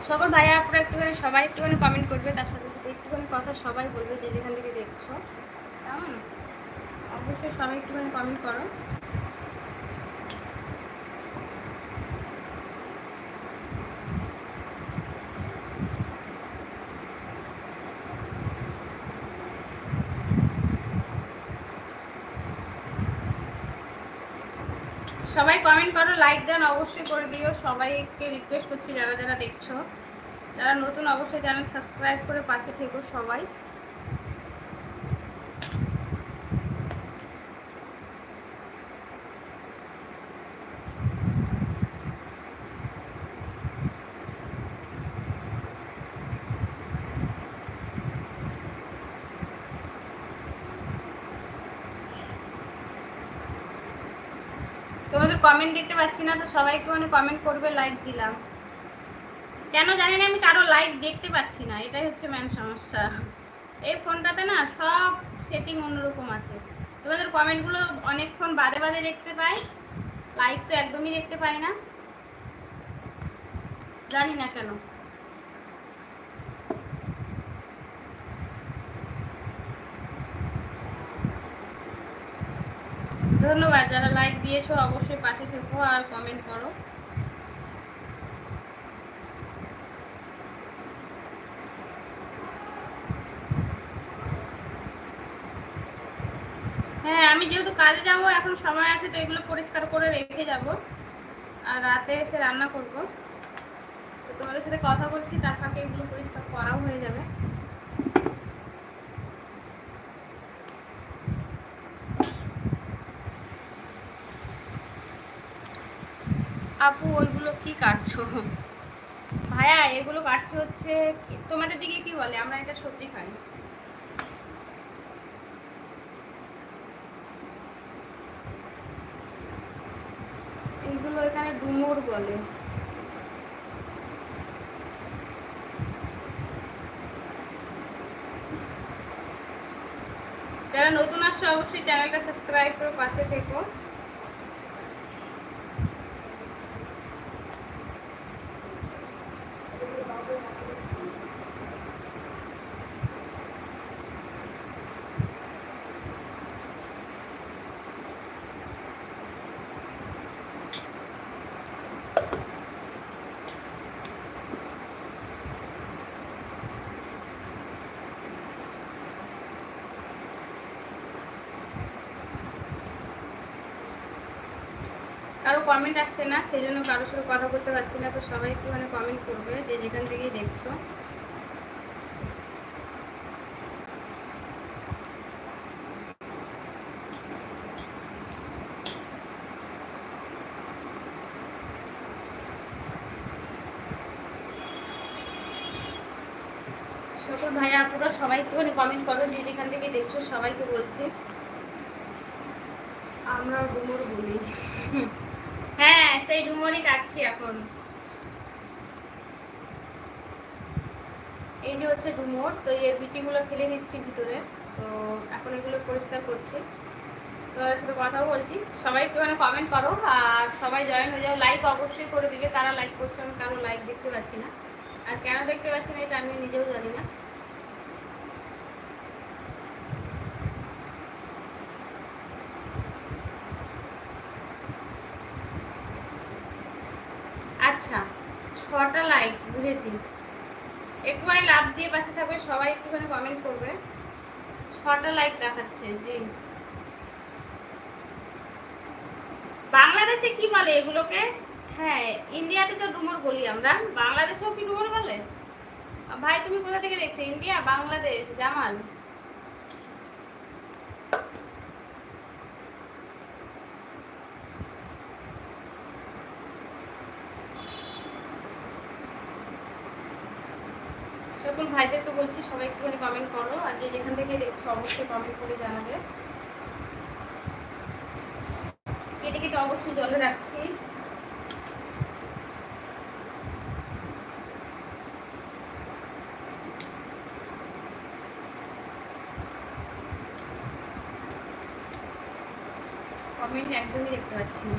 সকল ভাইয়া আপনারা একটুখানি সবাই একটুখানি কমেন্ট করবে, তার সাথে সাথে একটুখানি কথা সবাই বলবে যে যেখান থেকে দেখছো, কেমন? অবশ্যই সবাই একটুখানি কমেন্ট করো। সবাই কমেন্ট করো, লাইক দেন অবশ্যই করে দিও। সবাইকে রিকোয়েস্ট করছি যারা যারা দেখছো, যারা নতুন অবশ্যই চ্যানেল সাবস্ক্রাইব করে পাশে থেকো সবাই। তোমাদের কমেন্ট দেখতে পাচ্ছি না, তো সবাই একটুখানি কমেন্ট করবে। লাইক দিলাম, কেন জানি না আমি কারো লাইক দেখতে পাচ্ছি না, এটাই হচ্ছে মেন সমস্যা। এই ফোনটাতে না সব সেটিং অন্যরকম আছে। তোমাদের কমেন্টগুলো অনেকক্ষণ বাদে বাদে দেখতে পাই, লাইক তো একদমই দেখতে পাই না, জানি না কেন। ধন্যবাদ যারা লাইক দিয়েছো, অবশ্যই পাশে থেকো আর কমেন্ট করো। হ্যাঁ, আমি যেহেতু কাজে যাব এখন সময় আছে, তো এগুলো পরিষ্কার করে রেখে যাব, আর রাতে এসে রান্না করব। তো তোমাদের সাথে কথা বলছি, তার ফাঁকে এগুলো পরিষ্কার করাও হয়ে যাবে। আপু ওইগুলো কি কাটছো? ভাইয়া এগুলো কাটছে হচ্ছে তোমাদের দিকে কি বলে, আমরা এটা সবজি খাই। এগুলো এখানে ডুমুর বলে। যারা নতুন আসছে অবশ্যই চ্যানেলটা সাবস্ক্রাইব করে পাশে থেকো। কারো কমেন্ট আসছে না, সেই জন্য কারোর সাথে কথা বলতে পারছি না। তো সবাই একটুখানি কমেন্ট করবে যে যেখান থেকেই দেখছো। সকল ভাইয়া আপুরা সবাই একটুখানি কমেন্ট করো যে যেখান থেকে দেখছো, সবাইকে বলছি আমরা ডুমুর বলি। হ্যাঁ, সেই ডুমুরই কাটছি এখন। এই যে হচ্ছে ডুমুর, তো এই বিচিগুলো ফেলে নিচ্ছি ভিতরে। তো এখন এগুলো পরিষ্কার করছি, তো ওর সাথে কথাও বলছি। সবাই একটুখানি কমেন্ট করো আর সবাই জয়েন হয়ে যাও। লাইক অবশ্যই করে দিবে, কারা লাইক করছো, আমি কারো লাইক দেখতে পাচ্ছি না। আর কেন দেখতে পাচ্ছি না এটা আমি নিজেও জানি না। আচ্ছা, 6টা লাইক, বুঝেছি। একটুখানি লাভ দিয়ে পাশে থাকবে, সবাই একটুখানি কমেন্ট করবে। 6টা লাইক দেখাচ্ছে জি। বাংলাদেশে কি বলে এগুলোকে? হ্যাঁ, ইন্ডিয়াতে তো ডুমুর বলি আমরা, বাংলাদেশেও কি ডুমুর বলে? ভাই তুমি কোথা থেকে দেখছো? ইন্ডিয়া, বাংলাদেশ? জামাল সকল ভাইদেরকে বলছি সবাই একটুখানি কমেন্ট করো, আর যে যেখান থেকে দেখছো অবশ্যই কমেন্ট করে জানাবে। কেটে কেটে অবশ্যই জলে রাখছি। কমেন্ট একদমই দেখতে পাচ্ছি না।